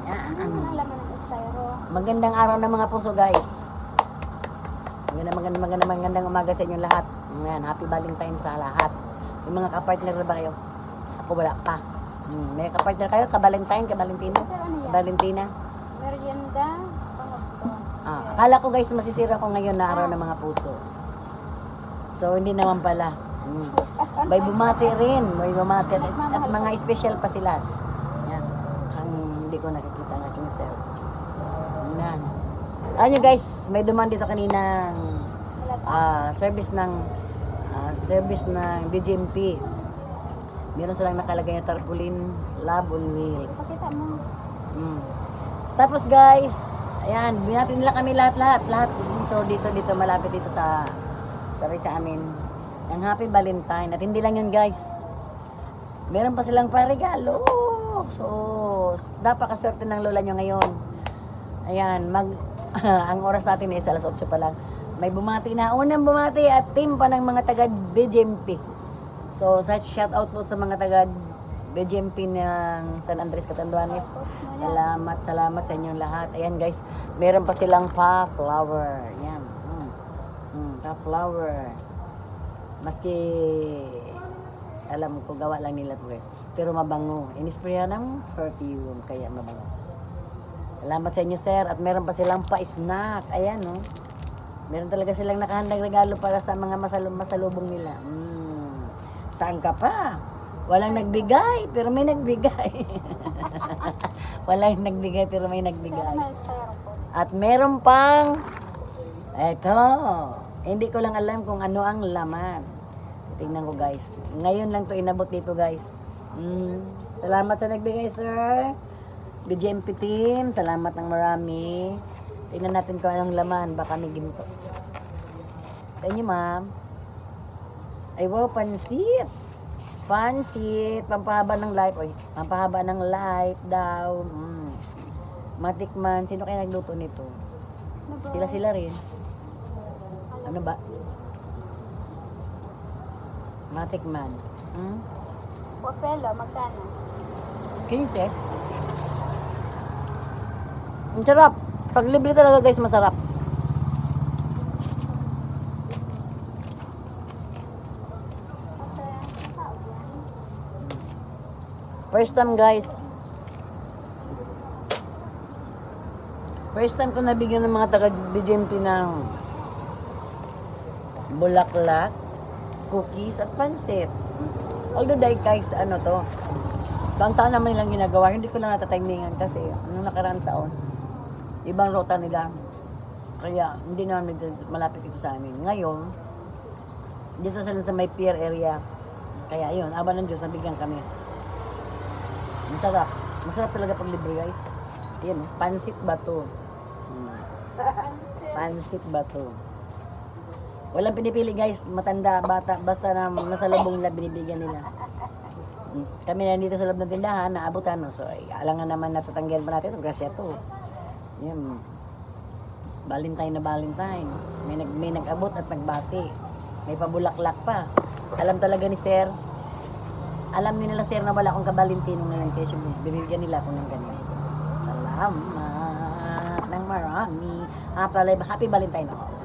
Ang laman ng styro. Magandang araw ng mga puso, guys. Magandang umaga sa inyong lahat. Ayan, happy Valentine's sa lahat. Yung mga kapartner na ba kayo? Ako wala pa. May kapartner kayo? Ka-Valentine? Ka-Valentino? Pero ano yan? Valentina? Merienda. Pangusto. Akala ko guys, masisira ko ngayon na araw ng mga puso. So, hindi naman pala. May bumati rin. May bumati. At mga special pa sila. Yan. Ang hindi ko nakikita ng aking sir. Yan. Alam nyo guys, may duman dito kaninang service ng DGMP. Meron silang nakalagay na tarpaulin, love on wheels. Pakita mo. Tapos guys, ayan, binati nila kami lahat dito malapit dito sa amin. Ang happy Valentine. At hindi lang yun guys. Meron pa silang paregalo. So, napakaswerte ng lola nyo ngayon. Ayan, ang oras natin is alas 8 pa lang. May bumati na. Unang bumati at team pa ng mga taga BGMP. So, shout out po sa mga taga BGMP ng San Andres, Catanduanes. Salamat sa inyong lahat. Ayan guys, meron pa silang pa-flower. Ayan. Pa-flower. Maski alam ko gawa lang nila to eh. Pero mabango. Inispray ng perfume kaya mabango. Salamat sa inyo sir. At meron pa silang pa-snack. Ayan no. Meron talaga silang nakahandang regalo para sa mga masalubong nila. Saan ka pa? Walang nagbigay, pero may nagbigay. Walang nagbigay, pero may nagbigay. At meron pang, eto, hindi ko lang alam kung ano ang laman. Tingnan ko guys. Ngayon lang to inabot dito guys. Salamat sa nagbigay sir. BGMP team, salamat ng marami. Tingnan natin kung anong laman. Baka may ginto. Sa inyo ma'am. Ay wow, pansit. Pansit. Pampahaba ng life. Oy, pampahaba ng life daw. Matikman. Sino kaya nagluto nito? Sila rin. Ano ba? Matikman. Wapelo, magkano? Can you check? Ang sarap. Pag libre talaga guys, masarap. First time guys. First time ko nabigyan ng mga taga BGMP ng bulaklak, cookies at pansit. Although dahil guys, ano to, taon naman nilang ginagawa. Hindi ko lang natatimingan kasi nung nakaraang taon, ibang rota nila. Kaya hindi naman malapit ito sa amin. Ngayon, dito sila sa may pier area. Kaya yun, awa ng Diyos, nabigyan kami. Masarap. Masarap talaga pag libre guys. Yan, pansit ba to? Pansit ba to? Walang pinipili guys, matanda, bata, basta na nasa lubong nila binibigyan nila. Kami na dito sa loob ng tindahan, naabutan no. So, alangan naman natatanggihan pa natin ito, grasya to. Yan. Valentine na Valentine. May nag-abot at nagbati. May pabulaklak pa. Alam talaga ni Sir. Alam nila Sir na wala akong ka-Valentino ngayon kasi binibigyan nila ako ng ganyan. Salamat ng marami. Happy Valentine all.